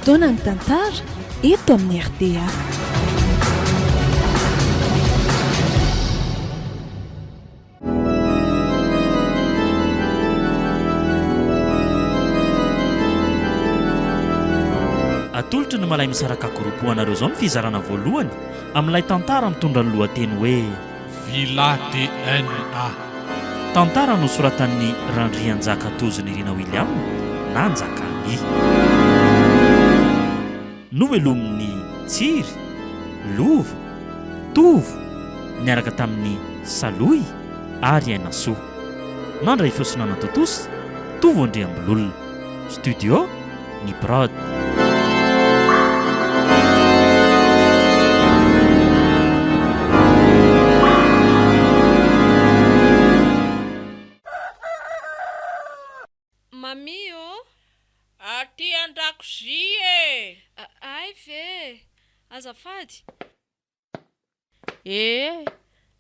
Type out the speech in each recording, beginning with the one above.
Fotoana ny tantara eto amin'ny RDA. Atolotry ny malay misaraka groupe anareo zao ny fizarana voalohany amin'ilay tantara mitondra ny lohateny hoe Villa DNA. Tantara nosoratan'ny Randrianjaka Tozony Irina William na Njakany. Novelomin'ny Tsiry, Lova, Tovo niaraka tamin'ny Saloy ary Ainasoa. Nandray fiosinana Totosy, Tovo Andriambololona. Studio ny Prod. Mami o, aty an-dakozia e. Ay ve, azafady.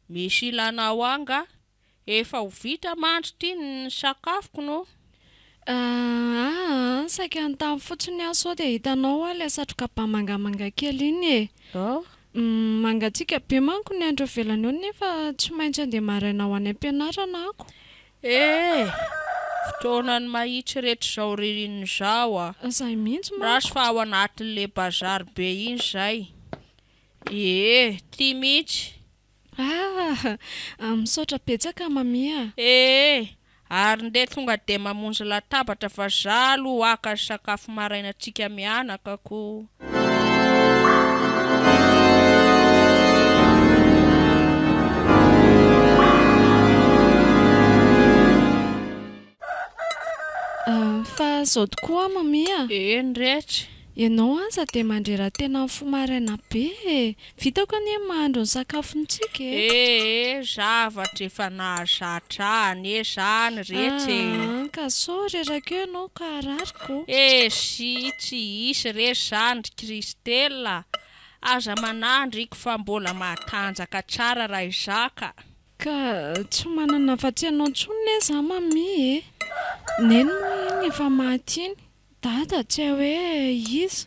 Misy ilanao anga, efa ho vita mandry ty ny sakafoko no. Saika an-tany fotsiny aho sao dia hitanao ilay satroka ba mangamanga kely iny e. Mangatsiaka be manko ny andro velany eo nefa tsy maintsy andeha maraina ho any am-pianarana ako. Fotoanany mahitsy rehetra zao ririniny zao a. Zay mihitsy manko. Rasy fa ao anatin'le bazary be iny zay. Ty mihitsy. Misaotra betsaka mami a. Ary nde tonga de mamonjy latabatra fa zalo aka sakafo maraina antsika mianaka ko. Fa zao tokoa mami a. Nrehetra. Ianao aza dia mandrera tena fo maraina be. Vitako anie mahandro ny sakafontsika e. Zavatra efa nahazatra zany rehetra. Ka sao reraka eo ianao ka arariko. Si tsy isy re zandry Kristela. Aza manandry ko fa mbola matanjaka tsara raha izaka. Ka tsy manana afa-tsy ianao intsony neza mami e. Neny moa iny efa maty iny. Dada tsy hay hoe iza.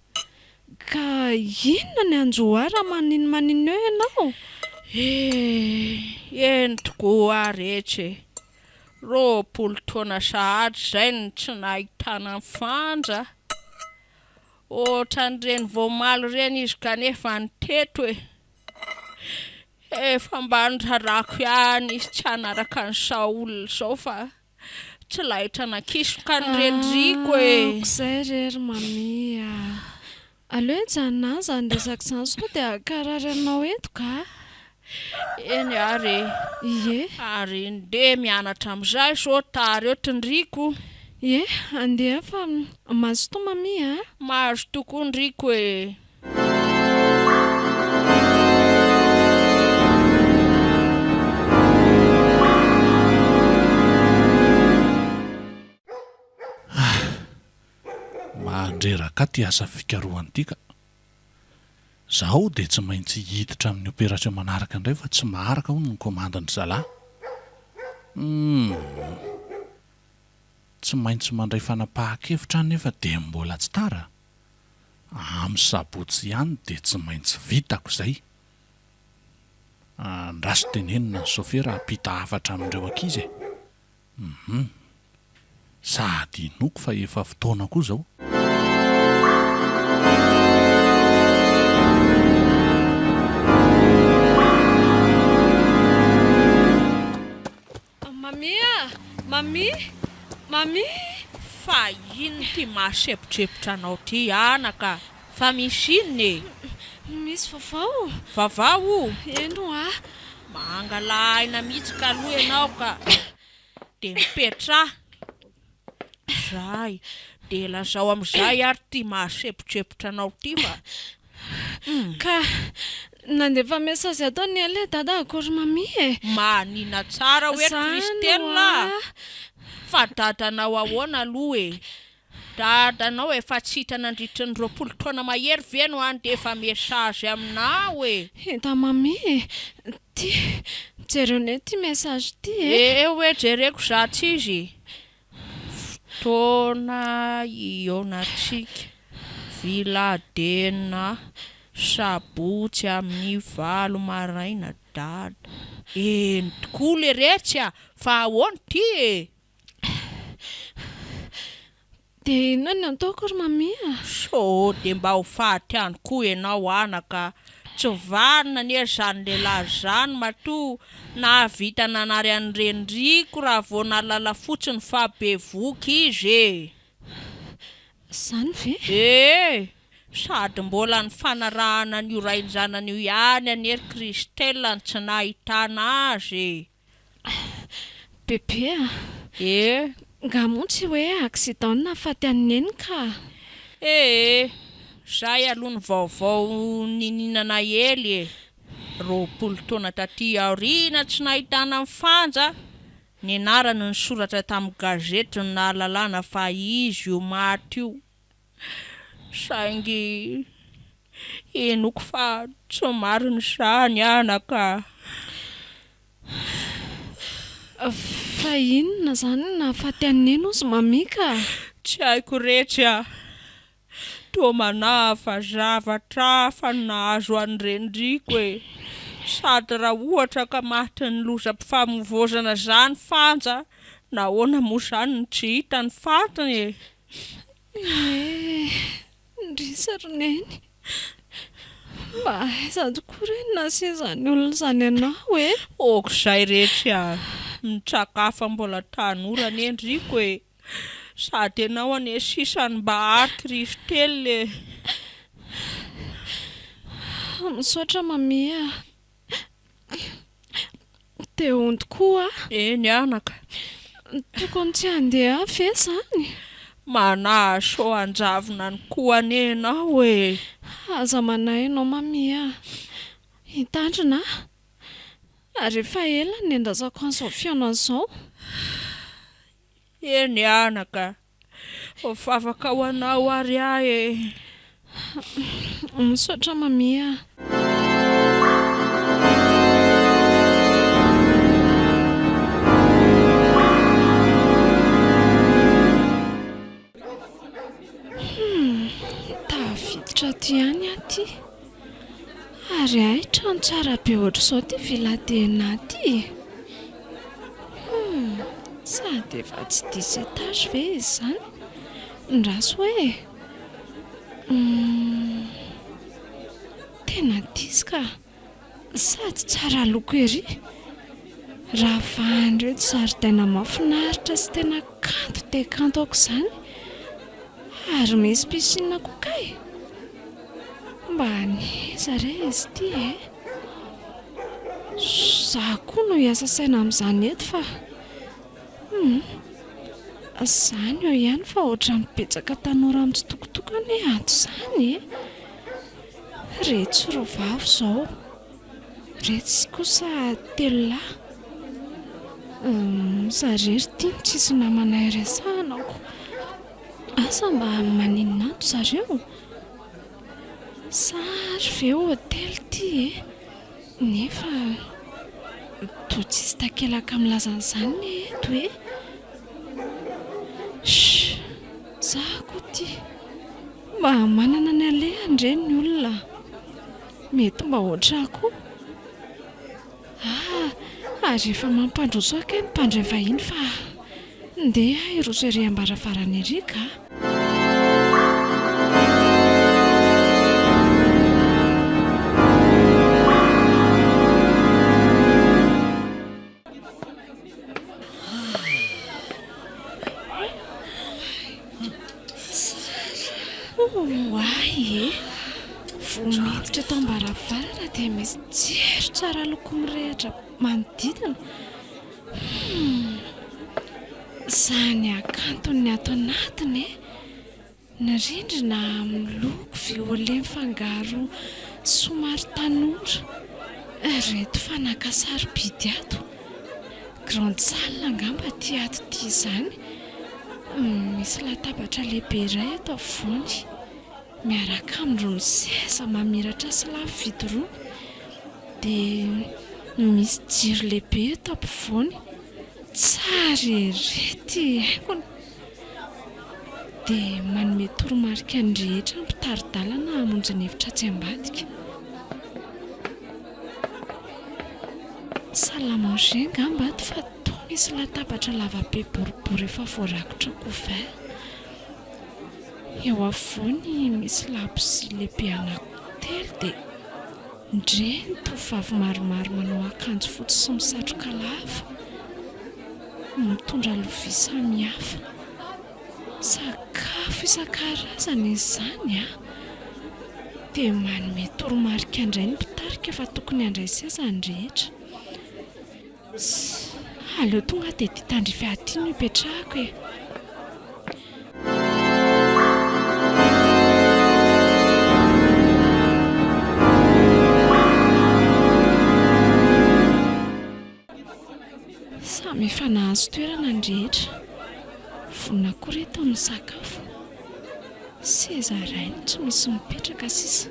Ka inona ny anjoara maninona eo ianao? Eny tokoa rehetra. Roapolo taona sahady zay ny tsy nahitana fanja. Ohatran'ireny voamaly reny izy kanefa niteto e. Efa mba ndrarako ihany izy tsy hanaraka ny Saoly zao fa tsy lahitra nakisoka ny rendriko e. Izay rery mami a. Aleo hijanona zany resaka izany sao dia karary anao eto ka. Eny ary. Ie. Ary nde mianatra amin'izay sao tary eo tindriko. Ie, andeha fa mazotoa mami a. Mahazo tokoa ndriko e. Mahandreraka ty asa fikarohany tika. Zaho dia tsy maintsy hiditra amin'ny opération manaraka indray fa tsy maharaka hono ny komandany zalahy. Tsy maintsy mandray fanapahan-kevitra nefa dia mbola tsy tara. Amin'ny sabotsy ihany dia tsy maintsy vitako izay. Andraso tenenina ny sofera hampita hafatra amin'ireo ankizy e. Sady inoko fa efa fotoana koa zao. Mami a, mami. Fa ino ty mahasepotrepitra anao ty anaka? Fa misy inona e? Misy vavao. Vavao? Eno a. Mangala aina mihitsy ka aloha ianao ka. De mipetra. Zay. De lazao amin'izay ary ty mahasepotrepitra anao ty fa. Ka nandefa mesazy atao ny ele dada akory mami e. Manina tsara hoe Kristela. Fa dadanao ahoana aloha e. Dadanao efa tsy hita nandritra ny 20 taona mahery ve no any de efa mesazy aminao e. Hita mami e. Ty jereo ne ty mesazy ty e. Hoe jereko zatsy izy. Fotoana ionatsika. viladena sabotsy amin'ny 8 maraina dada. Tokoa le retsy fa ahoana ty e? Dia inona ny ataoko ry mami? Dia mba ho faty ihany koa ianao anaka. Tsy varina anie zany lehilahy zany matoa nahavita nanary an'ny Rendriko raha vao nalala fotsiny fa be voky izy e. Zany ve? Sady mbola ny fanarahana an'io rain-janany io ihany anery Kristella ny tsy nahitana azy. Bebe ngamo tsy hoe accident nahafaty an'i Neny ka? Zay aloha ny vaovao nininana hely e. 20 taona taty aoriana tsy nahitana mifanja. Ny anarany ny soratra tamin'ny gazety ny nahalalana fa izy io maty io. Saingy enoko fa tsy marina zany anaka. Fa inona zany nahafaty an'i Neny ozy mami ka? Tsy haiko retsy toa manafa zavatra fa nahazo an'ny Rendriko e. Sady raha ohatra ka maty ny lozam-pifamoivoizana zany fanja, nahoana moa zany ny tsy hita ny fantany e. Ndrisa ry Neny. Mba aiza tokoa re nasezany olona zany anao e? Zay retsy mitsakafa mbola tanora ny Rendriko e. Sady ianao ane sisany mba ary Kristella e. Misaotra mami Dia onto koa Eny anaka. Tokony tsy handeha ve zany? Manaso anjavona ny koa anenao e. Aza manahy ianao mami hitandrina ary efa ela ny endazako an'izao fiainana izao. Eny anaka, fafaka ho anao ary e. Misaotra mami Tafiditra ty ihany aty. Ary ay trano tsara be ohatr'izao ty viladena ty. Sady efa tsy 10 étage ve izy zany? Ndraso hoe tena 10 ka. Sady tsara loko ery. Ravahany reto zaridaina mahafinaritra sy tena kanto dia kanto aoka izany. Ary misy piscine koa kay. Mba niaiza re izy ty e? Zaho koa no hiasa saina amin'izany eto fa izany eo ihany fa ohatra mibetsaka tanora mitsitokotokana ato izany e. Reto roavavy izao. Reto kosa 3 lahy. Zareo tia tsisy namana iresahanako. Asa mba maninona ato zareo? Sary ve hôtely ty e? Nefa toa tsisy takelaka milaza an'izany eto e. Zaho koa ty mba manana ny alehany re ny olona. Mety mba ohatra koa. Ary efa mampandroso akay ny mpandray vahiny fa ndeha iroso ery ambaravarana ery ka. Ay vao miditra eto ambaravarana dia misy jiro tsara loko mirehatra manodidina. Izany akantony ato anatiny ny rindrina miloko violet mifangaro somary tanora. Reto fanaka sarobidy ato. Grande salle angamba ty ato ty izany. Misy latabatra lehibe iray ato afovoany miaraka amin'irony seza mamiratra sy lafo vidy irony. Dia misy jiro lehibe eto ampovoany. Tsara ery ty haingony. dia manome toromarika ny rehetra ny mpitaridalana hamonjy ny hevitra tsy ambadika. Salamangé ngambady fa toa misy latabatra lavabe boribory efa voarakotra couvert. Eo afovoany misy labozia lehibe anankitelo dia ndreny tovovavy maromaro manao akanjo fotsy sy misatroka lava mitondra lovia samihafa. Sakafo isan-karazany izany dia manome toromarika indray ny mpitarika fa tokony handraisy azany rehetra. Aleo tonga dia tia tandrify aty no hipetrahako e. Samy efa nahazo toerana ny rehetra. Vonona koa reto ny sakafo. Seza rainy tsy misy mipetraka sisa.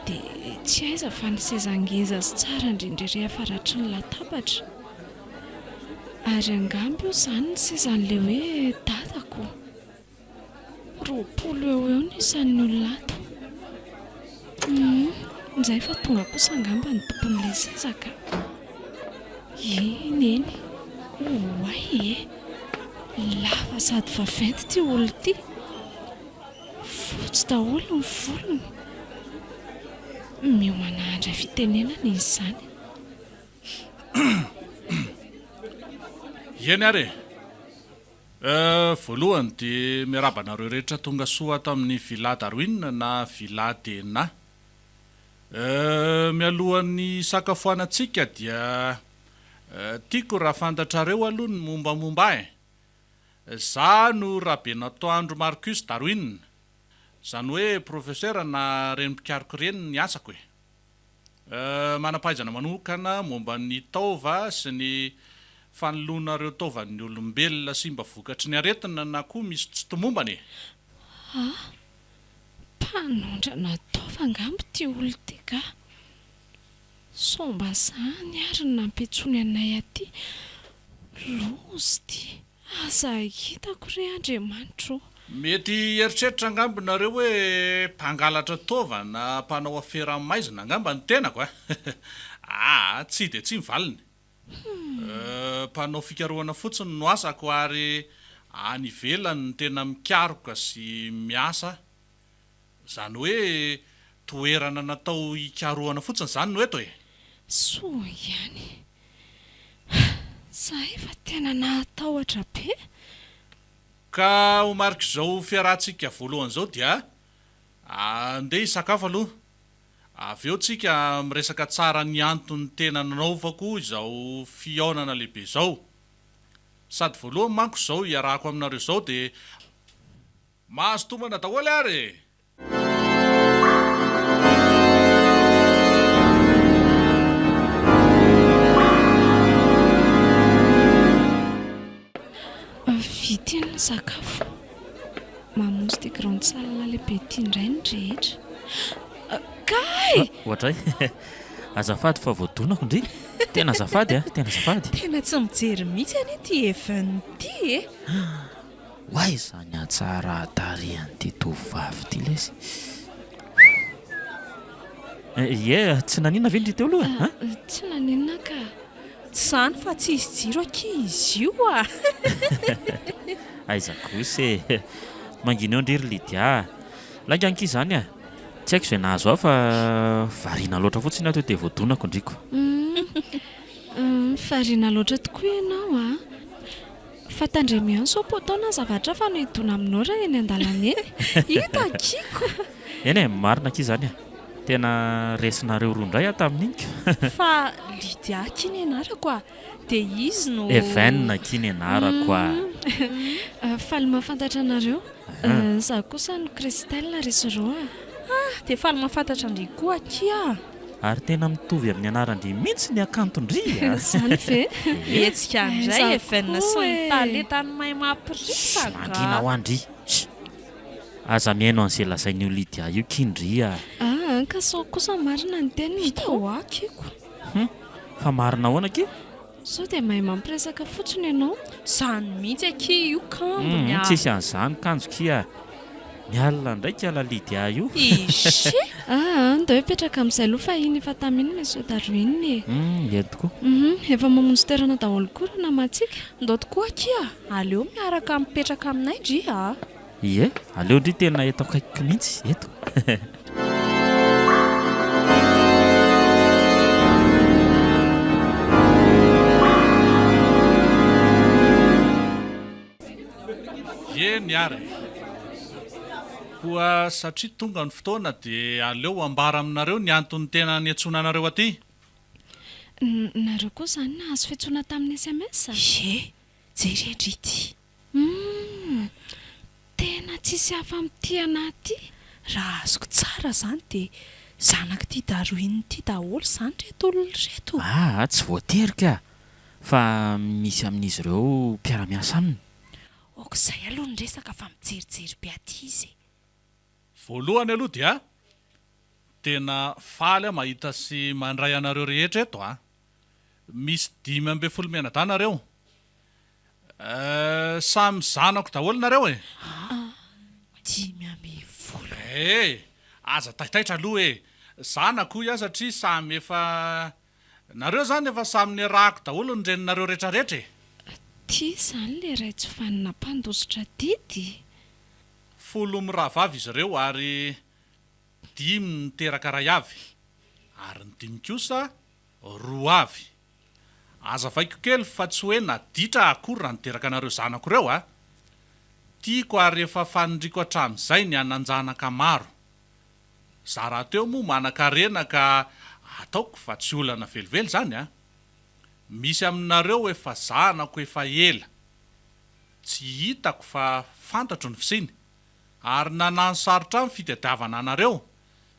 Dia tsy aiza fa ny seza ngeza sy tsara indrindra ery afaratry ny latabatra. Ary angamba io izany ny sezan'ilay hoe dadako. 20 eo ny isan'ny olona ato. Izay fa tonga kosa angamba ny tompon'ilay seza ka. Eny. Oay lava sady vaventy ty olo ty. Fotsy daholo ny volony. Miomana andra fitenenana izy izany. Eny ary voalohany dia miarabanareo rehetra tonga soa ato amin'ny Villa Darwin na Villa Dena. Mialohan'ny sakafoanantsika dia tiako raha fantatrareo aloha ny mombamomba za no Rabenatoandro Marcus Darwin, izany hoe professeur na renim-pikariko reny ny asako e. Manampahaizana manokana momba ny taova sy ny fanoloanareo taovan'ny olombelona sy mba vokatry ny aretina na koa misy tsy tomombany. Mpanondrana taova angamba ty olo ty ka. Somba zany ary nampetsony anay aty. Lozy ty. Asa hitako re Andriamanitro. Mety eritreritra angamba nareo hoe mpangalatra taova na mpanao afera maizina angamba ny tenako tsy dia tsy mivaliny. Mpanao fikarohana fotsiny no asako ary any ivelany ny tena mikaroka sy miasa. Izany hoe toerana natao hikarohana fotsiny izany no eto e. Soa ihany. Zahay efa tena nahatahotra be. Ka ho marika izao fiarahantsika voalohany izao dia andeha hisakafo aloha. Avy eo tsika miresaka tsara ny antony tena nanaovako izao fihaonana lehibe izao. Sady voalohany manko izao iarahako aminareo izao dia mahazo tomana daholo ary. Vity ny sakafo. Mamonjy ty grande salle lehibe ty indray ny rehetra. Kay! Ohatray. Azafady fa voadonako ndry. Tena azafady tena azafady. Tena tsy mijery mihitsy any ty evany ty Why izany atsara tarehan'ity tovovavy ty lesy. Tsy nanina ve ndry teo aloha? Tsy nanina ka. Tsy zany fa tsy izy jiro ankizy io Aiza kosa mangina eo ndrery Lydia. Langa ankizy zany tsy haiko izay nahazo aho fa variana loatra fotsiny ato dia voadonako ndriko. Variana loatra tokoa ianao Fatandremian so po taona zavatra fa no hidona aminao raha eny an-dalana eny. Hita kiko. Eny marina ankizy zany tena resinareo roa indray tamin'iny. Fa Lydia kiny anarako dia izy no Evenina kiny anarako faly mahafantatra anareo. Za kosa no Christelle Risero. Dia faly mahafantatra ndry koa kia. Ary tena mitovy amin'ny anarandry mihitsy ny akantondry. Zany ve? Etsika indray Evenina sy ny talentany mahay mampirisaka. Mangina ho andry. Aza mihaino an'izay lazain'io Lydia io kindry Ka sao kosa marina ny teny hita ho akiko. Fa marina ahoana ke? sao dia mahay mampiresaka fotsiny ianao. Zany mihitsy aki io kambony a. Tsisy an'izany kanjo kia. Mialina ndraika Lydia io. Ishe. Dia hoe petraka amin'izay aloha fa iny efa taminy Monsieur Darwin. Entiko. Efa mamonjy toerana daholo koa raha namatsika. Ndao tokoa kia. Aleo miaraka mipetraka aminay dria. Ie, aleo ndry tena eto akaikiko mihitsy eto. Eny ary koa satria tonga ny fotoana dia aleo ambara aminareo ny antony tena niantsona anareo aty. Nareo koa izany nahazo fiantsoana tamin'ny SMS? Ie, jery ity. Tena tsisy hafa amin'ity anaty. Raha azoko tsara zany dia zanaka ity Darwin ity daholo zany reto olona reto. Tsy voatery ka. Fa misy amin'izy ireo mpiara-miasa aminy. Aok'izay aloha ny resaka fa mijerijery be aty izy. Voalohany aloha dia tena faly mahita sy mandray anareo rehetra eto misy 5 menadana nareo. Samy zanako daholo nareo 5 aza taitaitra aloha zanako ia satria samy efa nareo zany efa samy nirahako daholo ny reninareo rehetrarehetra. Tia izany le ray tsy fanina mpandositra didy. 10 mirahavavy izy ireo ary 5 niteraka ray avy ary ny 5 kosa 2 avy. Aza vaiko kely fa tsy hoe naditra akory raha niteraka anareo zanako ireo tiako ary efa fanindriko hatramin'izay ny ananjanaka maro. Za raha teo moa manan-karena ka ataoko fa tsy olana velively zany misy aminareo efa zanako efa ela tsy hitako fa fantatro ny fisiny ary nanano sarotra amin'ny fitadiavana anareo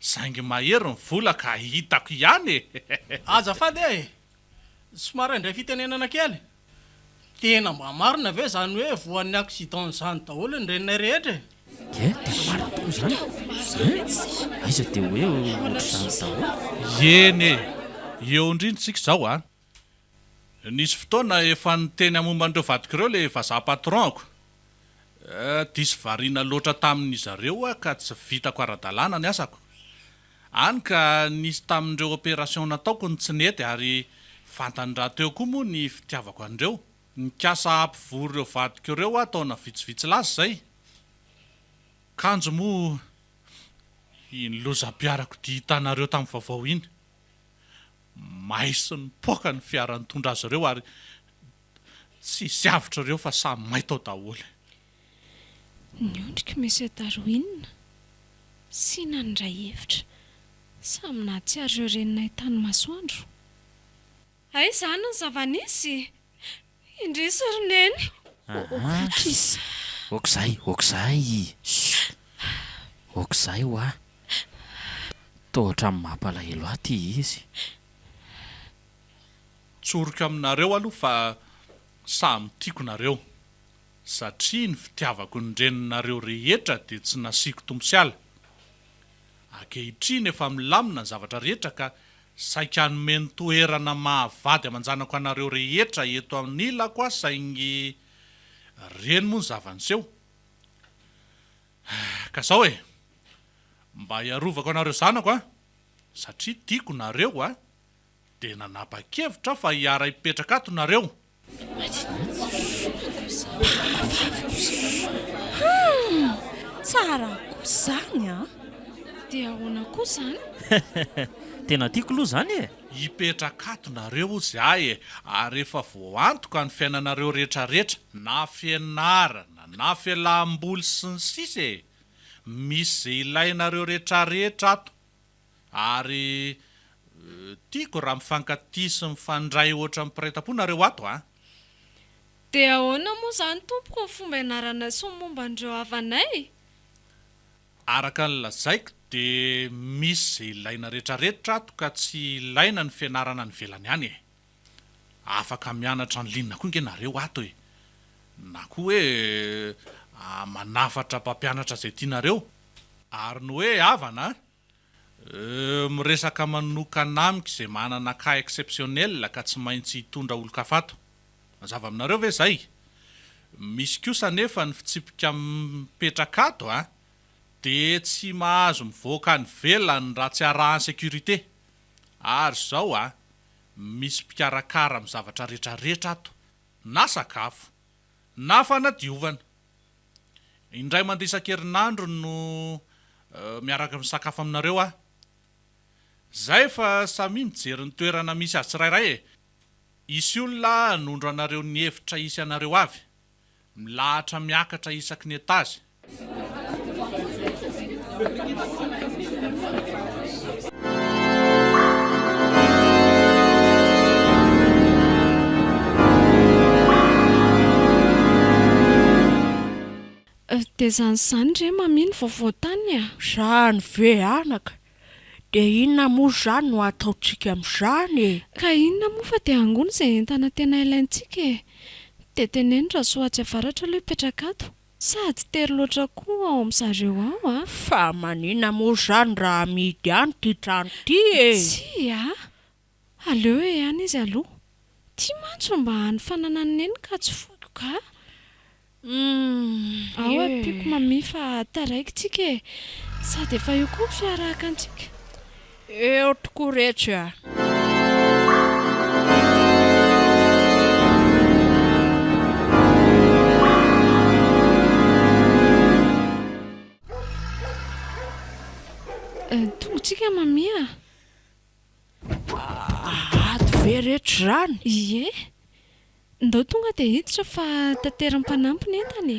saingy mahery ny vola ka hitako ihany Azafady somary indray fitenenana kely. Tena mba marina ve zany hoe voan'ny accident zany daholo ny reninay rehetra? Tena marina tokoa izany. Aiza dia hoe ohatr'izany daholo. Eny eo indrintsika zao nisy fotoana efa niteny momban'ireo vadiko ireo le vazaha patronko. Disy variana loatra tamin'izy ireo ka tsy vitako ara-dalàna ny asako. Any ka nisy tamin'ireo opération nataoko ny tsy nety ary fantany-draha teo koa moa ny fitiavako an'ireo. Nikasa ampivory ireo vadiko ireo ataona vitsivitsy lasy zay. Kanjo moa iny lozam-piarako dihitanareo tamin'ny vaovao iny. Maisy ny poka ny fiara nitondra azy ireo ary tsy siavitra ireo fa samy may tao daholo. Niondrika Monsieur Darwin sy nandray hevitra samy nahatsiaro ireo reninay tany masoandro. Ay izany ny zava-nisy. Indrisy roneny. Okizay. Okizay tohatra amin'ny mampalahelo aty izy. Tsoroka aminareo aloha fa samy tiako nareo satria ny fitiavako ny reninareo rehetra dia tsy nasiako tombosiala. Ankehitriny efa milamina ny zavatra rehetra ka saika hanome toerana mahavady amanjanako anareo rehetra eto amin'ilako saingy reny moa ny zavaniseho. Ka zao mba hiarovako anareo zanako satria tiako nareo dia nanapa-kevitra fa hiara hipetraka ato nareo. Tsara koa zany Dia ahoana koa izany? Tena tiako aloha zany Hipetraka ato nareo zay ary efa voantoka ny fiainanareo rehetrarehetra na fianarana na fialam-boly sy ny sisa misy zay ilainareo rehetrarehetra ato ary tiako raha mifankatia sy mifandray ohatra mipiraitam-po nareo ato Dia ahoana moa izany tompoko ny fomba ianarana sy ny momba an'ireo havanay? Araka ny lazaiko dia misy zay ilaina rehetrarehetra ato ka tsy ilaina ny fianarana ny velany ihany afaka mianatra ny linona koa nareo ato na koa hoe manafatra mpampianatra zay tianareo ary ny hoe havana Miresaka manokana amiko izay manana cas exceptionnel ka tsy maintsy hitondra olo-kafato. Mazava aminareo ve zay? Misy kosa nefa ny fitsipika mipetraka ato dia tsy mahazo mivoaka ny velany raha tsy arahany sécurité. Ary zao misy mpikarakara amin'ny zavatra rehetrarehetra ato, na sakafo, na fanadiovana. Indray mandeha isan-kerinandro no miaraka misakafo aminareo Zay fa samy mijery ny toerana misy azy tsirairay Isy olona nondro anareo ny hevitra isy anareo avy, milahatra miakatra isaky ny etazy. Dia zany re mamino vaovao tany Zany ve anaka? Dia inona moa zany no ataontsika amin'izany Ka inona moa fa dia angony izay entana tena ilaintsika Dia teneno raha soatsy avaratra aloha hipetraka ato. Sady tery loatra koa ao amin'zareo ao Fa manina moa zany raha amidy any ty trano ty Tsy aleo ihany izy aloha. Ty mantsy mba hanifanana neny ka tsy foiko ka. Ao ampiko mami fa taraikintsika Sady efa io koa fiarahaka antsika. Eo tokoa rehetra. Tongotsika mami Ato ve rehetra zany? Ie, ndao tonga dia hiditra fa tanteran'ny mpanampiny entany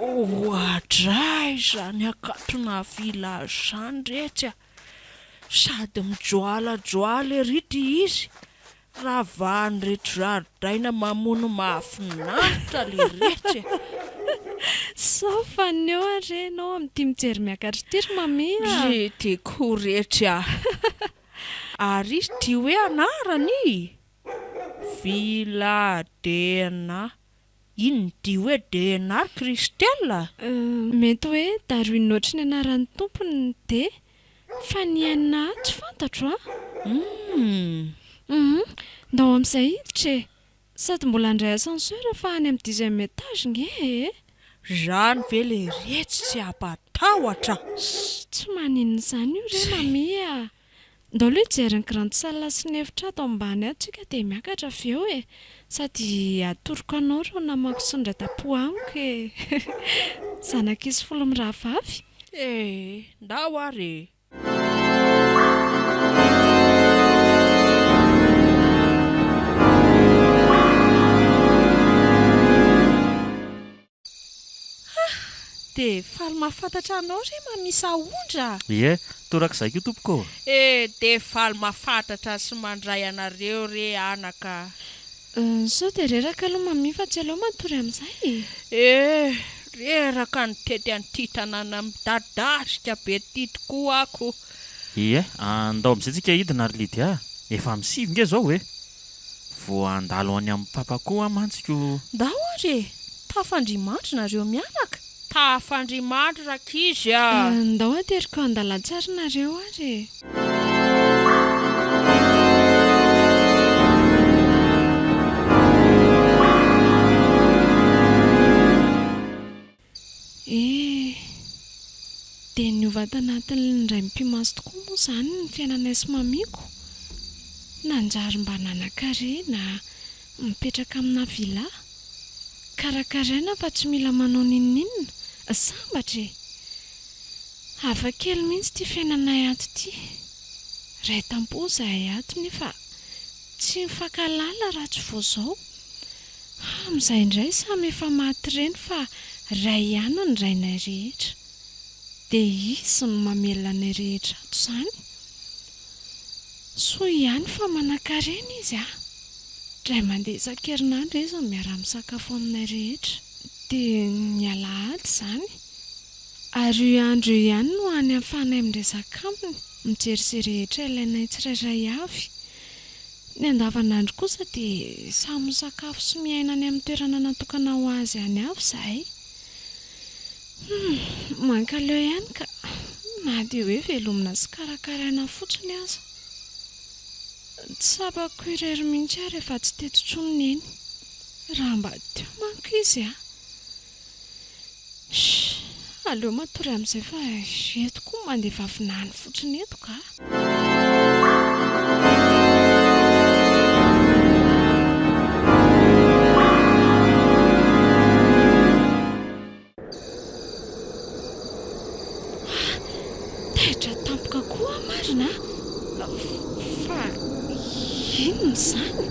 Ohatray zany akatona village zany rehetra. Sady mijoalajoala ery ty izy. Ravany rehetra zaridaina mamono mahafinaritra le rehetra. Sao faneo arenao amin'ny tia mijery miakatra ity ry mami Reteko rehetra. Ary izy ty hoe anarany Villa DNA. Iny ty hoe DNA Christelle? Mety hoe Darwin ohatry ny anaran'ny tompony dia fa ny anina tsy fantatro Ndao amin'izay hiditra Sady mbola andray ascenseur fa any amin'ny 10e étage nge Zany ve le rehetra tsy ampatahotra? Tsy maninona izany io re mami Ndao aloha hijery ny grande salle sy ny efitra ato ambany ato tsika dia miakatra avy eo Sady atoroko anao reo namako sy ny ray dapo amiko Zanak'izy folo mirahavavy. Ndao ary Dia faly mahafantatra anao re mamisa ondra. Ie, torak'izay ko tompoko. Dia faly mahafantatra sy mandray anareo re anaka. Sao dia reraka aloha mami fa tsy aleo matory amin'izay Reraka nitety an'ity tanàna midadasika be ty tokoa ako. Ie, andao amin'izay tsika hidina ary Lydia. Efa misivy nge zao Vao andalo any amin'ny papa koa mantsiko. Ndao ary tafandrimanitra nareo mianaka. Tafandrimanitra rakizy Ndao ateriko andalatsara nareo ary dia niova tanatin'ny indray mpimaso tokoa moa izany ny fiainana sy mamiko. Nanjary mba nanan-karena mipetraka amina villa. Karakaraina fa tsy mila manao ninninina. Sambatra hafa kely mihitsy ty fiainanay ato ty. Ray tampo zahay ato nefa tsy mifankalala raha tsy vao zao. Amin'izay indray samy efa maty reny fa ray ihany ny rainay rehetra. Dia izy no mamelona anay rehetra ato izany. Soa ihany fa manan-karena izy Ray mandeha isan-kerinandro izy no miara-misakafo aminay rehetra. Dia ny alahady izany. Ary io andro ihany no any hafanay miresaka aminy, mijery izay rehetra ilainay tsirairay avy. Ny andavanandro kosa dia samy misakafo sy miaina any amin'ny toerana natokana ho azy any avy izahay. Mankaleo ihany ka na dia hoe velomina sy karakaraina fotsiny aza. Tsapako irery mihitsy aho rehefa tsy teto-troniny eny. Raha mba teo manko izy a. Aleo matory amin'izay fa eto koa mandefa avinany fotsiny eto ka. Taitra tampoka koa marina. Fa inona izany?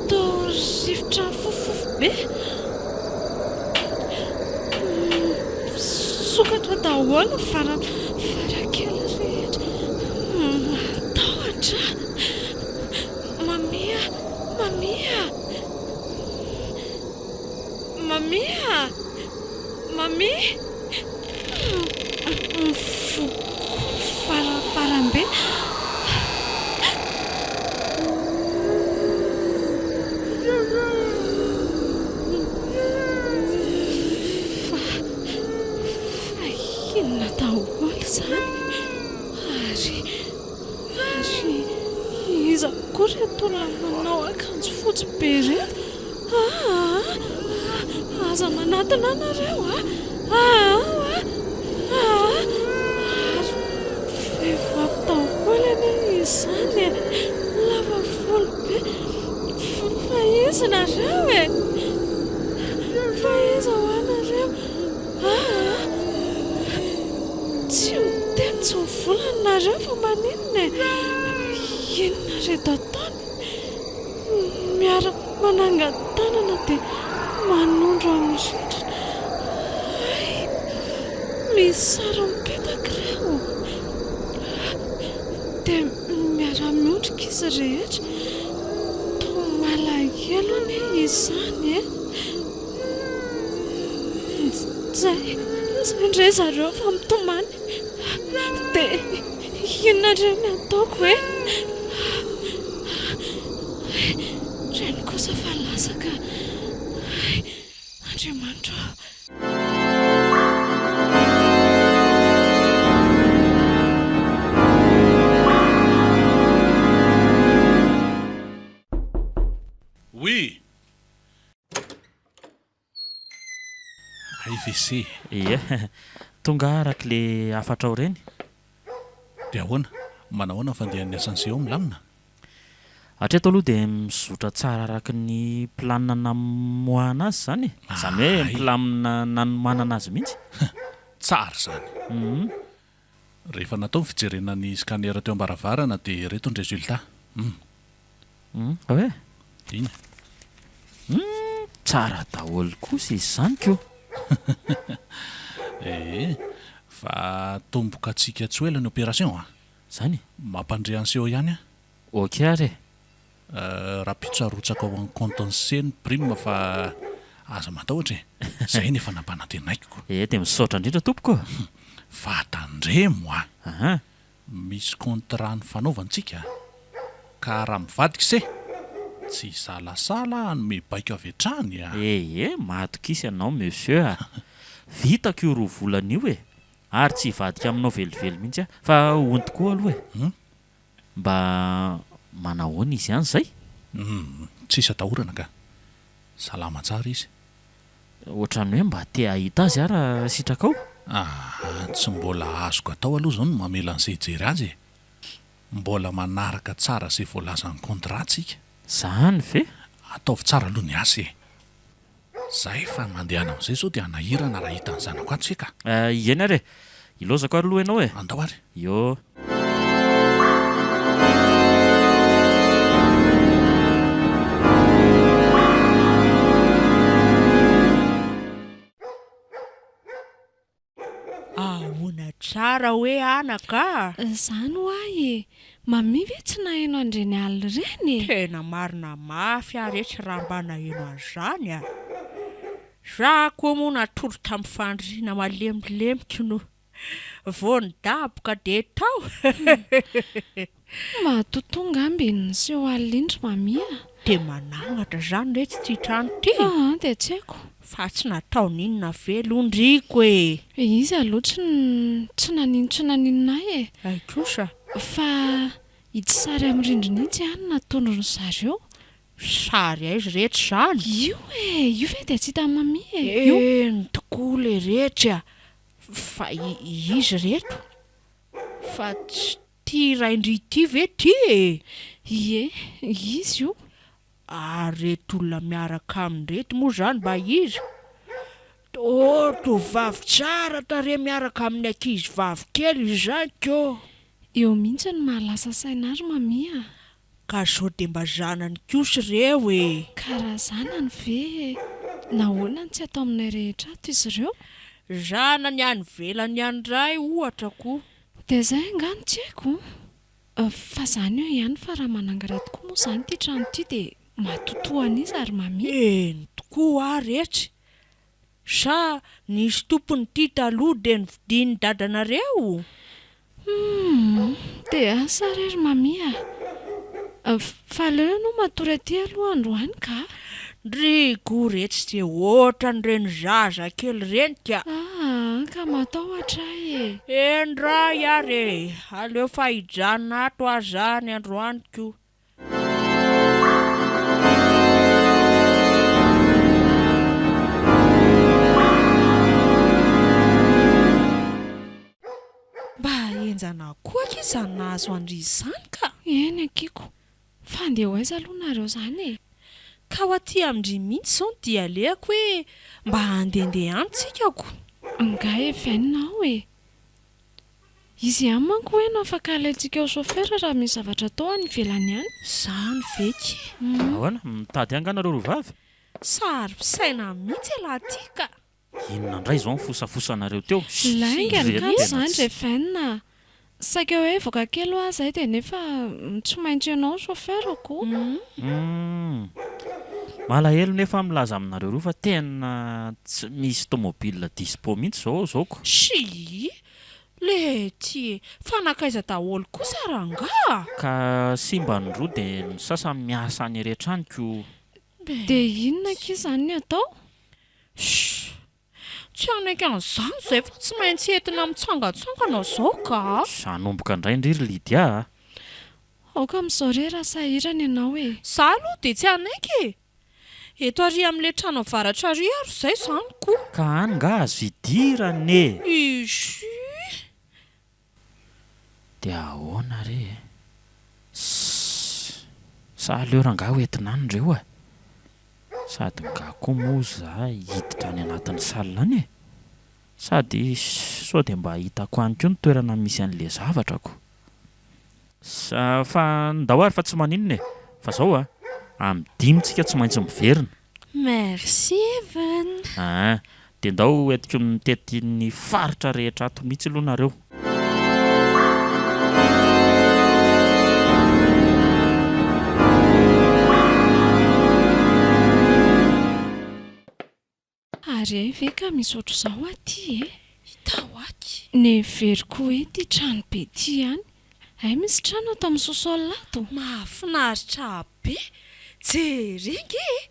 Toa rivotra fofofo be. Sokatra daholo varakely rehetra. Matahotra. Mamia. Farambe. Inona daholo izany? Ary iza koa reto olona manao akanjo fotsy be reto? Aza manatona anareo ary vehivavy daholo anie izany lava volo be. Fa iza nareo e? Fa iza ho anareo? Tsy miteny tsy ho volana nareo fa maninona e? Inona reto ataony? Miaraka manangan-tanana dia manondro amin'ny rindrina. Misy sary mipetaka ireo. Dia miara-miondrika izy rehetra. Toa malahelo anie izany e. Zay indray zareo fa mitomany. Dia inona indray ny ataoko e? Reny kosa fa lasaka. Andriamanitra. Oui. IVC. Ie, tonga arak'le afatra ao ireny. Dia ahoana? Manahoana fandehan'ny asanseo milamina? Hatreto aloha dia mizotra tsara araka ny planina namoahana azy izany e. Izany hoe milamina nanomanana azy mihitsy. Tsara izany. Rehefa natao ny fijerena ny scanner teo am-baravarana dia reto ny résultat. Hoe? Ina. Tsara daholo kosa izany keo. Fa tomboka antsika tsy ho ela ny opération Izany? mampandre anseho ihany Ok ary. raha pitsarotsaka ao amin'ny compte-ny prime fa aza matahotra zay nefa nampanatenaikiko. Dia misaotra indrindra tompoko. Vatandremo Aha. misy contrat ny fanaovantsika ka raha mivadika se tsy salasala hanome baiko avy hatrany matokisy ianao monsieur. Vitako io 2 volana io e. Ary tsy hivadika aminao velively mihitsy fa honto koa aloha e. Mba manahoana izy ihany zay? Tsisy atahorana ka salama tsara izy. Ohatran'ny hoe mba te ahita azy raha sitrakao? Tsy mbola azoko atao aloha zao no mamela an'izay jery azy. Mbola manaraka tsara izay voalazan'ny contrat tsika. Zany ve? Ataovy tsara aloha ny asa e. Zay fa mandehana amin'izay zao dia anahirana raha hita ny zanako ato sika. Ieny ary e. Ilozako ary aloha ianao e. Andao ary. Yo. Ahoana tsara hoe anaka? Izany ho ahy e. Mami ve tsy naheno andreny alina ireny? Tena marina mafy ary tsy raha mba naheno an'izany a. Za koa moa natoro tamin'ny fandriana malemilemiky no vao nidaboka dia tao. Mahatotonga ambiny sy ho alindry mamia. Dia manangatra zany re tsy tia trano ty. Dia tsy haiko. fa tsy nataoninona velondriko e. Izy aloha tsy naninonay e. Ay kosa. Fa ity sary amin'ny rindrina ity any nataony ry zareo. Sary aizy rehetra zany. Io ve dia tsy hitan'ny mami e? Ny tokoa le rehetra. Fa izy reto. Fa tsy tia raindry ity ve ty e? Ie, izy io. Reto olona miaraka amin'reto moa zany mba izy. Tovavy tsara tare miaraka amin'ny ankizy vavy kely izany keo. Eo mihitsy ny mahalasa saina ary mami a. Ka sao dia mba zanany kosa reo e. Karaha zanany ve? Nahoana ny tsy atao aminay rehetra ato izy ireo? Zanany any velany any ray ohatra koa. Dia izay angano tsy haiko. Fa zany eo ihany fa raha manangara tokoa moa zany ity trano ity dia matotoana izy ary mami. Ny tokoa rehetra. Sa nisy tompony ity taloha dia nividian'ny dadanareo? Dia asa rery mami a. Fa aleo ianao matory aty aloha androany ka. Ndrigo rehetra dia ohatran'ireny zaza kely reny ka. Ka matahotra e. Endray ary aleo fa hijanona ato azany androany koa. Mba enjana koa kizany nahazo andry izany ka. Eny akiko. Fa andeha ho aiza aloha nareo zany e. Ka ho aty amindry mihitsy zao dia aleako hoe mba handehandeha amintsikako. Nga efainao e. Izy ihany manko hoe no afaka alaintsika ao sofera raha misy zavatra atao any ivelany any. Zany veky. Ahoana mitady anganareo rovavy? Sary pisaina mihitsy elahy ty ka. Inona indray izao nifosafosanareo teo? Laingany ka izany refaina. Saika hoe voaka kely ho azy dia nefa tsy maintsy ianao soferako. Malahelo nefa milaza aminareo roa fa tena tsy misy tomobile dispo mihitsy zao ko. Le ty fanakaiza daholo kosa ranga. Ka simba ny roa dia ny sasany miasa any rehetra any ko. Dia inona ke izany atao? Tsy anaiky an'izany izay fa tsy maintsy entina mitsangatsangana izao ka. Zanomboka indray indriry Lydia. Aoka amin'izao re raha sahirana ianao e. Za aloha dia tsy anaiky. Eto ary amin'ilay trano avaratra ary ary izay izany koa. Ka any nga azo idirane. Dia ahoana re? Sa aleo rangaha hoentina any ireo a. Sady nga koa moa za hiditra any anatin'ny salina any e. Sady sao dia mba hitako any koa ny toerana misy an'ilay zavatrako. Fa ndao ary fa tsy maninona e. Fa zao amin'ny 5 tsika tsy maintsy miverina. Merci Evan. Dia ndao etiko mitety ny faritra rehetra ato mihitsy aloha nareo. Ary ve ka misotro izao aty e? Hita ho aky. Neveriko hoe ity trano be ity ihany. Ay misy trano ato amin'ny sosôlina ato. Mahafinaritra be. Jerenge e.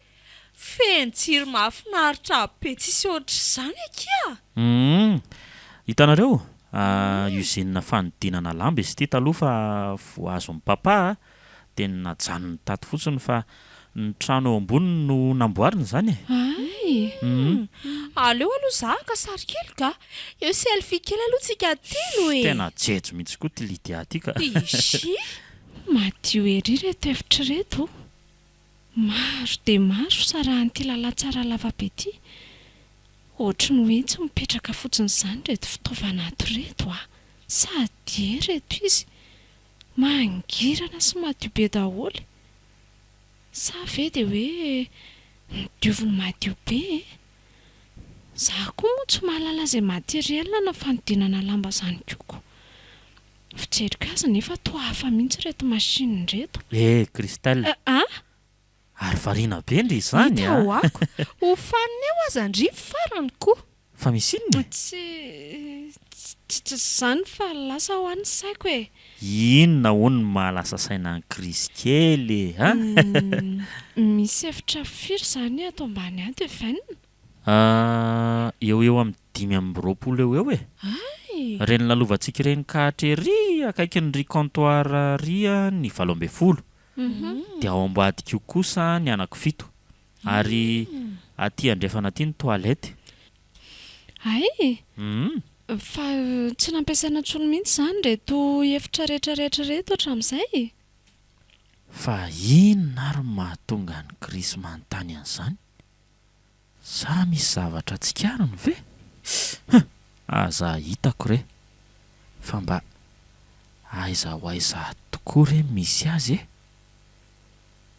Fentsiro mahafinaritra be tsisy ohatr'izany akia. Hitanareo? Usine fanodinana lamba izy ity taloha fa voazon'ny papa dia najanony tato fotsiny fa ny trano eo ambony no namboarina izany e. Aleo aloha zahaka sary kely ka. Eo selfie kely aloha tsika telo e. Tena jejo mihitsy koa ty Lydia ty ka. Madio ery reto hevitra reto. Maro dia maro sarahan'ity lalatsara lava be ity. Ohatry ny hoe tsy mipetraka fotsiny izany reto fitaovana ato reto Sady reto izy. Mangirana sy madio be daholo. Sa ve dia hoe dioviny madio be e? Za koa moa tsy mahalala izay materiel na fanodinana lamba izany koko. Fijerika azy nefa toa hafa mihitsy reto machine reto. Christelle. Ary variana be ndry izany ako. Ho faniny eo aza andry farany koa. Fa misy inona? Tsy izany fa lasa ho an'ny saiko e. Inona hono mahalasa saina ny Chris kely Misy efitra firy izany ato ambany ato efainina. Eo amin'ny 5 eo e. Reny lalovantsika reny kahatrery akaiky ny ry comptoir ry ny 7 dia ao ambadika io kosa ny anaky 7 ary aty andrefana aty ny toilette. Ay fa tsy nampiasaina tsony mihitsy zany reto efitra rehetrarehetra reto hatramin'izay. Fa inona ary mahatonga ny Krisy manontany an'izany? Sa misy zavatra tsikariny ve? Aza hitako re, fa mba aiza ho aiza tokoa re misy azy e.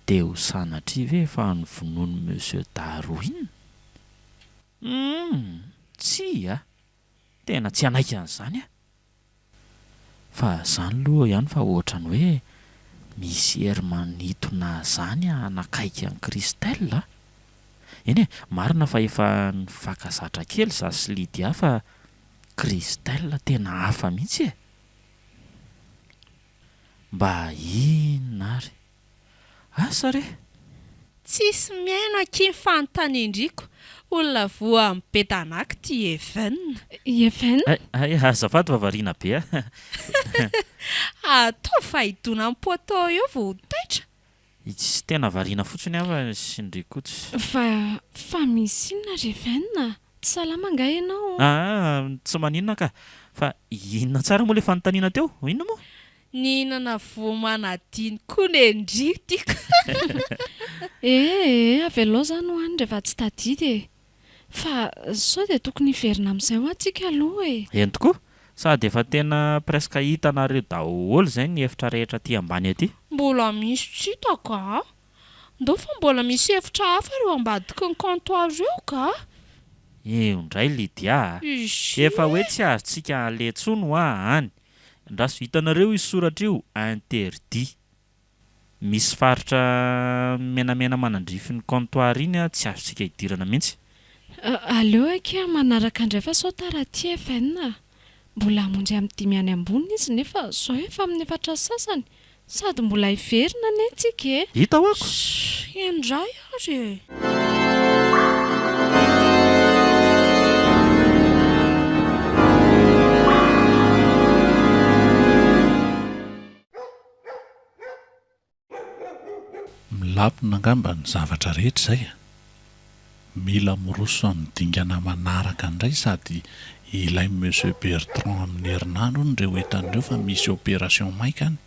Dia ho sanatria ve fa novonoiny Monsieur Darwin? Tsy tena tsy anaika an'izany fa zany aloha ihany fa ohatrany hoe misy hery manitona zany anakaiky an'i Christelle. Eny marina fa efa nifakazatra kely za sy Lydia fa Christelle tena hafa mihitsy Mba inona ary? Asa re? Tsisy miaina ky fanontany indriko. Olona voa mipetanaky ty Even. Even? Azafady fa variana be Atao fahidona amin'ny poto eo vao taitra. Tsy tena variana fotsiny afa sindrikotsy. Fa misy inona ry Even? Tsy salama nga ianao? Tsy maninona ka. Fa inona tsara moa le fanontaniana teo? Inona moa? Ninana vo manadiny koa nendri tiako. Avelao zany ho any rehefa tsy tadidy fa sao dia tokony hiverina amin'izay ho antsika aloha Eny tokoa, sady efa tena presque hitanareo daholo zay ny efitra rehetra aty ambany aty. Mbola misy tsy hitaka. Ndao fa mbola misy efitra hafa reo ambadiky ny comptoir eo ka. Eo ndray Lydia. Efa hoe tsy azontsika aletsony any. Raso hitanareo isoratra io interdit. Misy faritra menamena manandrify ny comptoir iny tsy azontsika hidirana mihitsy. Aleo ake manaraka andray fa sao taraty Even. Mbola hamonjy amin'ny 5 any ambony izy nefa sao efa amin'ny 4 sasany sady mbola hiverina nentsika Hita hoako. Indray ary Milapona angamba ny zavatra rehetra izay. Mila miroso ny dingana manaraka indray sady ilay Monsieur Bertrand amin'ny herinandro ny reo entan'ireo fa misy opération maika any.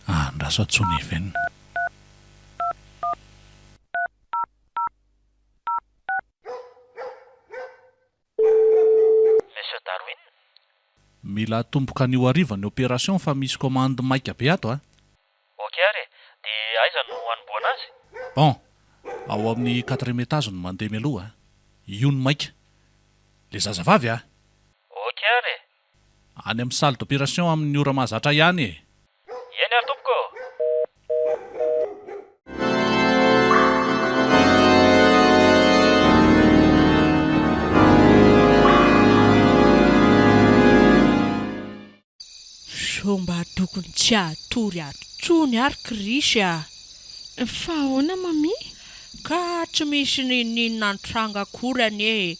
Andraso atsony Even. Monsieur Darwin? Mila atomboka an'io hariva ny opération fa misy commande maika be ato Ok ary, dia aiza no hanomboana azy? Bon, ao amin'ny 4e étage no mandeha mialoha io ny maika. Le zazavavy Ok ary. any amin'ny salle d'opération amin'ny ora mahazatra ihany Eny ary tompoko. Mba tokony tsy atory atsony ary Krisy Fa ahoana mami? ka tsy misy ninina antranga akorany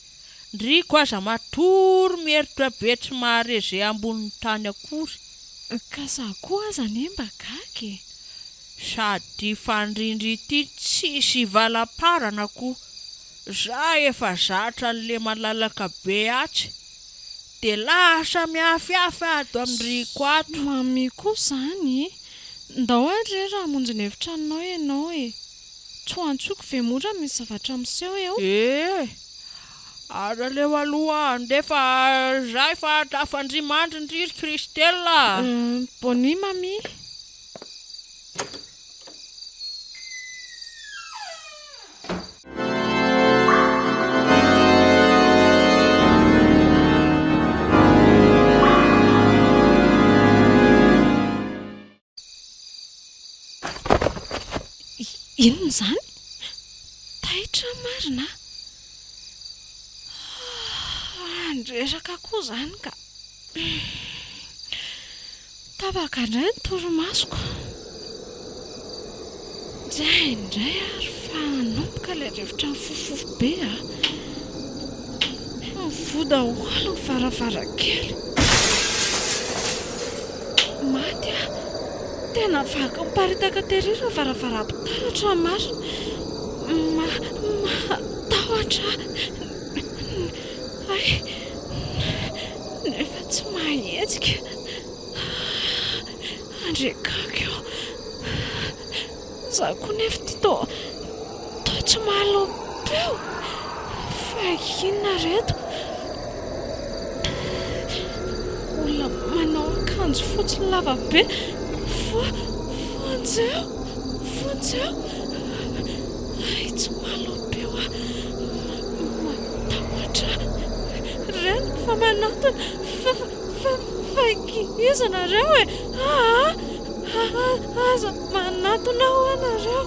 ndriko aza matory mieritra be tsy maharezay ambonin'ny tany akory. Ka za koa aza ne mba gagy. Sady fandrindry ity tsisy valam-parana koa. Za efa zatra n'le malalaka be atsy. Dia lasa miafiafa ato amin'riko ato. Mami koa zany. Ndao ary raha hamonjy ny efitranonao ianao Tsy ho antsoko ve mora misy zavatra miseho eo? Ara leo aloha andefa za efa tafandrimandry ndry Christelle. Boni mami. Inona zany? Taitra marina. Andresaka koa zany ka. Tabaka indray ny torimasoko. zay indray ary fa nomboka ilay rivotra mifofofo be mivoda hoalo ny varavarakely maty tena vaky miparitaka tery ireo varavaram-pitaratra marina matahotra ay nefa tsy mahetsika andrekako eo za koa nefa ty to tsy mahalopeo fa inona reto olona manao akanjo fotsy lava be fonjeo ay tsy mahalopeo matahotra reno fa manatona faikizanareo aza manatona ho anareo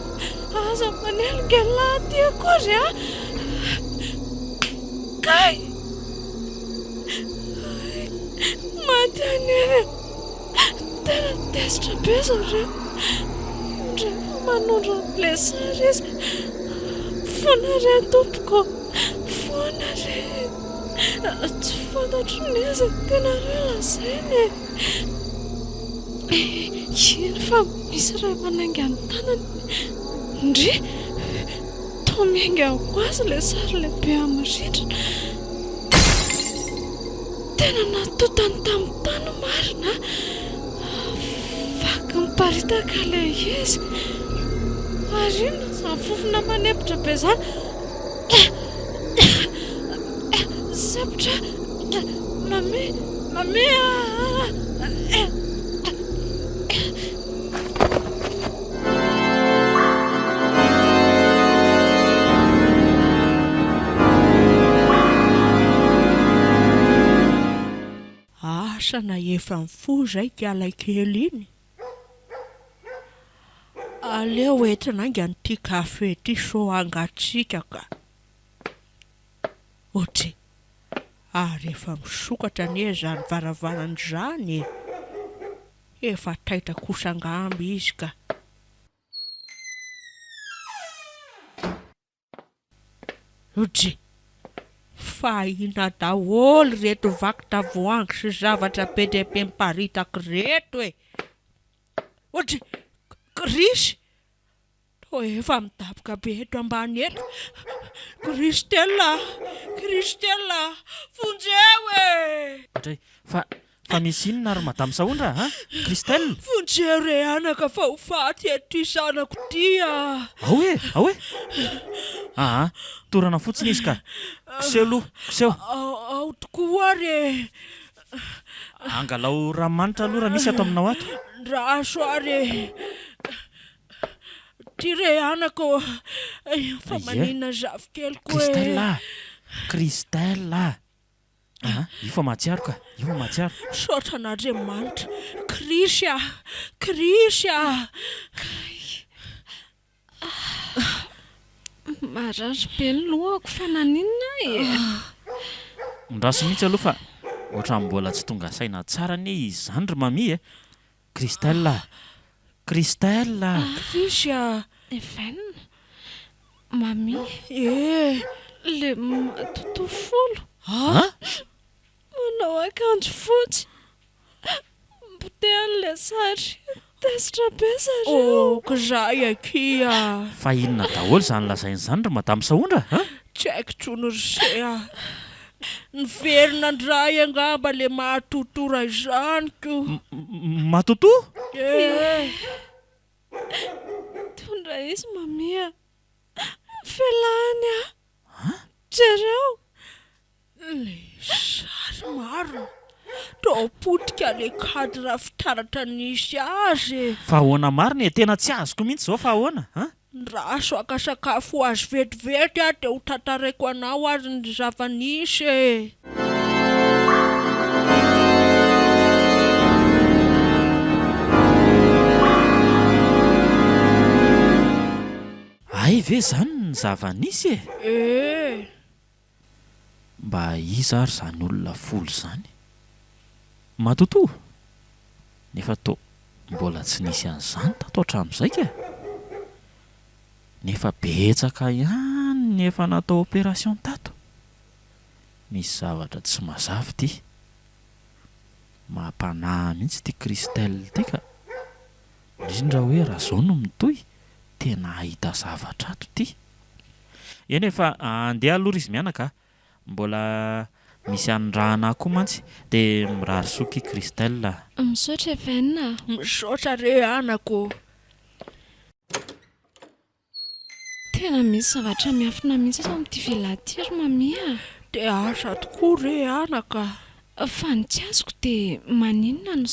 aza manelingelaty akory kay maty anere tena tesitra be zareo indrefa manondro am'lesary izy fonare tompoko fonare tsy fantatro n'izy tena reo lazainy iny fa misy ray manainga ny tanany ndry to miainga ho azy le sary lehibe amin'nyrindrina tena natotany tamin'ny tany marina vaky miparitaka le izy ary inona zany fofona manepitra be zany sepitra mame na efa mifo zay kialaikely iny aleo entina angan'ity kafe ty so angatsika ka ohatry ary efa misokatra anie zany varavarany zany efa taitra kosangamby izy ka ohatry fa ina daholo reto vaky tavoangy sy zavatra be dia be miparitaka reto ohatry Krisy to efa midaboka be eto ambany eto Kristella fonjeo Atray, fa misy inona ary madame Saondra Christelle fonjeo re anaka fa ho faty eto izanako tia ahoe torana fotsiny izy ka kiseho ao tokoa re angalao ranomanitra aloha raha misy ato aminao ato raso are ty re anako fa manina zavikeliko Kristella io fa mahatsiaro ka sotran'Andriamanitra Krisy marary be ny lohako fa naninona ndraso mihitsy aloha fa ohatra mbola tsy tonga saina tsara ny izany ry mami Kristella Krisy evan mami le matotofolo manao akanjo fotsy mbotean'le sary tesitra be zareo kizay akia fa inona daholo zany lazain'izany ry madame Saondra tsy haiko trono rysea ny verina ndray angamba le mahatotora izanyko matoto tondra izy mamia felany jereo le sary marina topotika le kadra fitaratra nisy azy fa ahoana marina tena tsy azoko mihitsy zao fa ahoana raso akasakafo azy vetivety dia ho tantaraiko anao azy ny zava-nisy ay ve zany ny zava-nisy mba iza ary zany olona folo zany matoto nefa to mbola tsy nisy an'izany tato hatramin'izay ka nefa betsaka ihany nefa natao opération tato. Misy zavatra tsy mazavy ty. Mampanahy mihitsy ty Christelle ty ka. Indrindra hoe raha zao no mitohy tena ahita zavatra ato ty. Eny efa andeha aloha izy mianaka, mbola misy andrahana koa mantsy dia mirary soky Christelle. Misaotra Evan. Misaotra re anako. Tena misy zavatra miafina mihitsy ato amin'ity villa-ty mami. Dia asa tokoa re anaka. Fa ny tsy azoko dia maninona no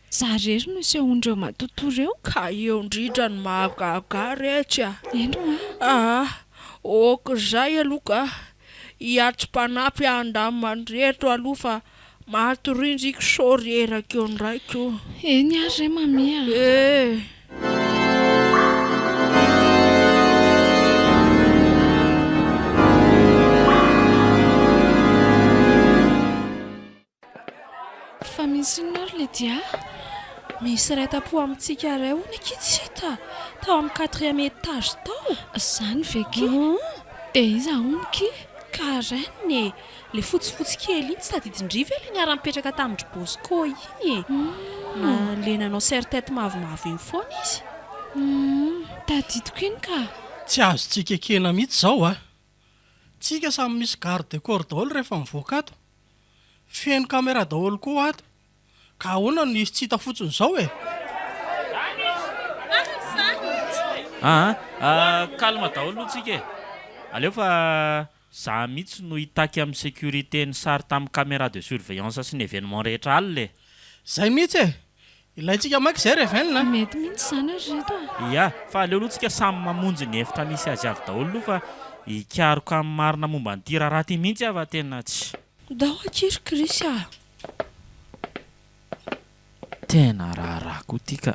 za rery no isehondreo matoto ireo. Ka eo indrindra ny mahagaga rehetra. Eno okizay aloha ka hiatrim-panampy andamandreto aloha fa mahatorindriko soreraka eo ndraiky. Eny ary re mami. Fa misy inona le dia? Misy raitam-po amintsika ray hono akitsita tao amin'ny 4e étage tao. Zany veky. Dia iza honoky? Karaine le fotsifotsy kely iny tsy tadidin-driva le niara-mipetraka tamin'ny Bosco iny. Na le nanao serre-tête mavomavo iny foana izy. Tadidiko iny ka. Tsy azontsika ekena mihitsy zao a. Tsika samy misy garde de corps daholo rehefa mivoaka ato. Feno caméra daholo koa ato. Ka ahoana no isy tsy hita fotsiny zao e? Kalma daholo tsika e. Aleo fa za mihitsy no hitaky amin'ny sécurité ny sary tamin'ny caméra de surveillance sy ny événement rehetra alina. Zay mihitsy e. Ilayntsika maky zay revenina. Mety mihitsy zany reto. Ya, fa aleo aloha tsika samy mamonjy ny efitra misy azy avy daholo aloha fa hikaroka amin'ny marina momba ny ty raharaha ty mihitsy ava tena tsy. Dao akiry Chrisa. Tena raharaha koa ty ka.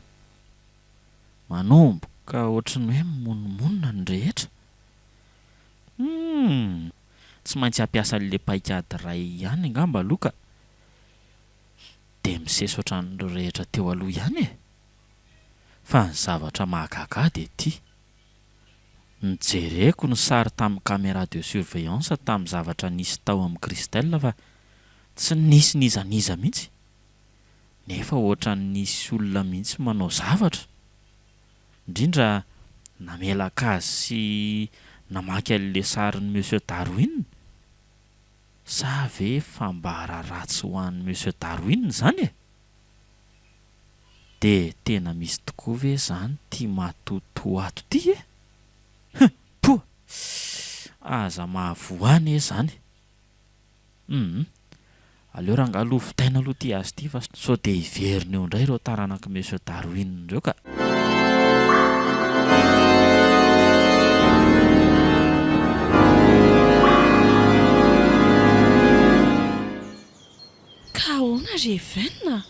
Manombo ka ohatran'ny hoe mononmonina ny rehetra. Tsy maintsy hampiasa an'le paikady ray ihany angamba aloha ka. Dia misesy ohatran'ireo rehetra teo aloha ihany e. Fa ny zavatra mahagaga dia ty. Nijereko ny sary tamin'ny caméra de surveillance tamin'ny zavatra nisy tao amin'ny Christelle fa tsy nisy nizaniza mihitsy. Nefa ohatran'ny nisy olona mihitsy manao zavatra. Indrindra namelaka azy sy namaky an'le sarin'ny Monsieur Darwin. Sa ve fambara ratsy ho an'ny Monsieur Darwin zany e? Dia tena misy tokoa ve zany ty matoto ato ty e? Po! Aza mahavoany e zany. Aleo raha angalo vitaina aloha ty azy ty fa sao dia hiverina eo indray ireo taranaka Monsieur Darwin ireo ka. Kahoana revenina?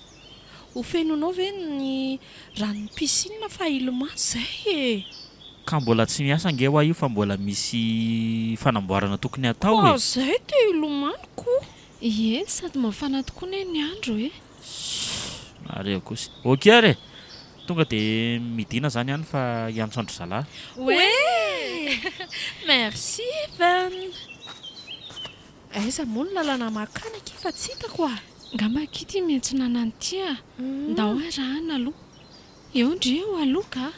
Ho fenonao ve ny ranon'ny piscine fa ilomano zay e? Ka mbola tsy miasa ange ho io fa mbola misy fanamboarana tokony atao e. Zay dia ilomaniko. Ie, sady mafana tokoa ny andro e. Areo kosa. Ok are. Tonga dia midina zany ihany fa hiantsondro zalahy. Ouais. Merci Evan. Aiza moa ny lalana makany aky fa tsy hitako a. Ngamba kity miantsona nanty a. Ndao arahana aloha. Eo ndry eo aloha ka.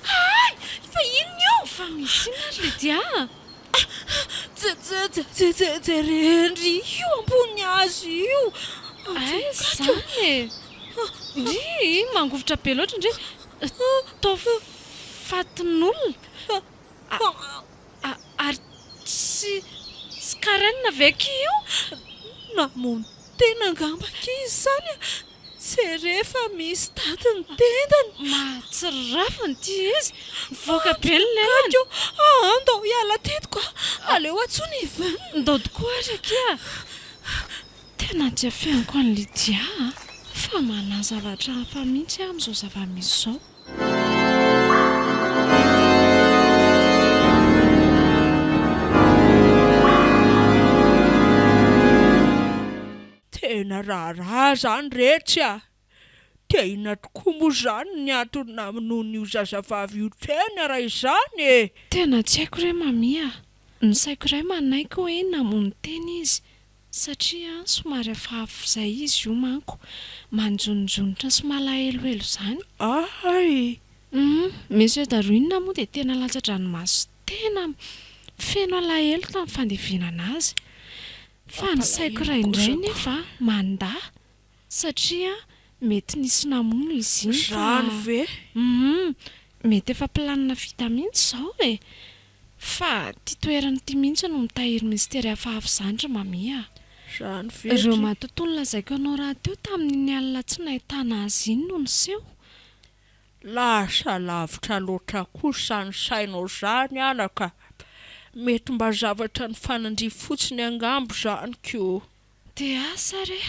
Ay, fa ino io? Fa misy inona le dia? Jerendry io ambony hazo io. Ay, zany e. Ndry mangovotra be loatra ndry. Tao fatin'olona. Ary tsy karenina veky io. Namono tena ngamba kizy zany. Tsy rehefa misy daty ny tendany. Mahatsirafiny ty izy. Mivoaka be ny lelany. Ndao hiala tetiko. Aleo atsony Evan. Ndao tokoa rakia. Tena tsy afeniko an'i Lydia. Fa manana zavatra hafa mihitsy amin'izao zava-misy izao. Tena raharaha zany rehetra. tena tokoa moa izany ny antony namonoana io zazavavy io tena raha izany e. Tena tsy haiko ray mamia. Ny saiko ray manaiko hoe namono tena izy satria somary hafahafa izay izy io manko, manjononjonitra sy malahelohelo izany. Ay, Monsieur Darwin moa dia tena latsa-dranomaso tena feno alahelo tamin'ny fandevenana azy. Fa ny saiko ray indray nefa mandahy satria mety nisy namono izy iny izany ve? Mety efa planina vita mihitsy izao e. Fa ty toerana ty mihitsy no mitahiry mistera hafahafa izany ry mamia. Izany ve? Ireo matontolo lazaiko anao raha teo tamin'ny alina tsy nahitana azy iny no niseho. Lasa lavitra loatra kosa ny sainao izany alaka. Mety mba zavatra ny fanandry fotsiny angambo izany ko. Dia asa re.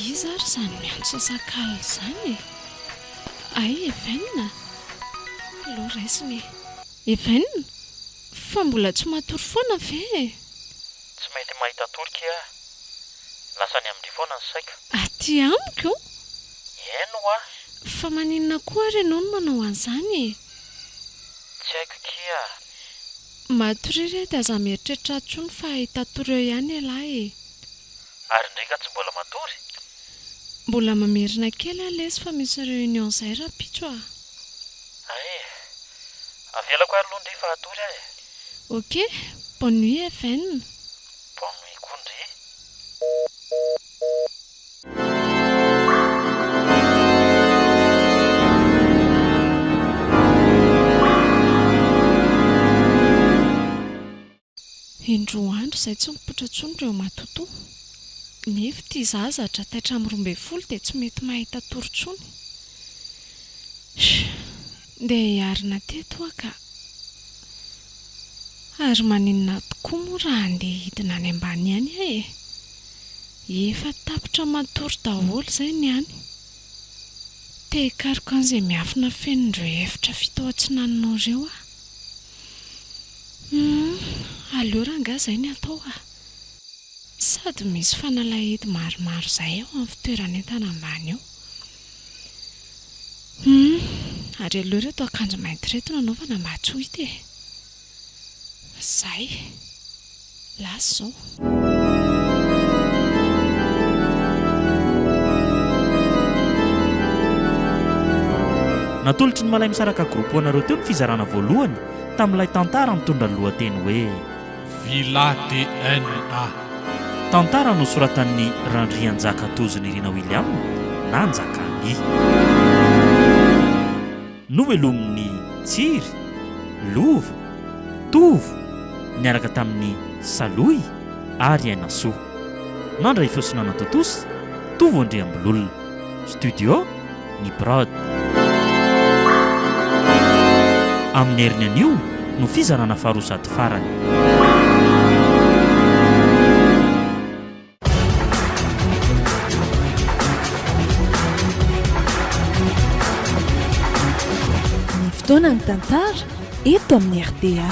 Iza ry izany miantso sasakala izany e? Ay, Evenina. Allo raisiny. Evenina? Fa mbola tsy matory foana ve? Tsy mety mahita tolika aho. Lasa ny amin'ny foana ny saika. Aty amiko? Eno a? Fa maninona koa ary ianao no manao an'izany? Tsy haiko kia. Matory re dia aza mieritreritra intsony fa hitatory eo ihany ialahy e. Ary ndraika tsy mbola matory? Mbola mamerina kely alesy fa misy réunion izay rapitso a. Ay, avelako ary aloha ndray fa atory ahy. Ok, bonne nuit Evenina. Bonne nuit koa ndray. Indroa andro izay tsy mipoitra intsony ireo matoto. Nefa ity zazatra taitra amin'ny 12 dia tsy mety mahita tory intsony. Dia hiarina teto ka. Ary maninona tokoa moa raha andeha hidina any ambany ihany e. Efa tapitra matory daholo izay ny any. Te hikariko an'izay miafina fenon'ireo efitra fito ao antsinananao ireo a. Aleo ranga izay ny atao a. Sady misy fanalahidy maromaro izay ao amin'ny fitoeran'entana ambany eo. Ary aleo reto akanjo mainty reto nanaovana mba tsy ho hita e. Izay. Lasa izao. Natolotry ny malay misaraka groupe anareo teo ny fizarana voalohany tamin'ilay tantara mitondra ny lohateny hoe Villa DNA. tantara no soratan'ny Randrianjaka Tozony Irina William na Njakany. Novelomin'ny Tsiry, Lova, Tovo niaraka tamin'ny Saloy ary Ainasoa. Nandray feosinana Totosy, Tovo Andriambololona. Studio ny Brod. Amin'ny heriny anio no fizarana faharosady farany. Ny fotoana ny tantara eto amin'ny RDA.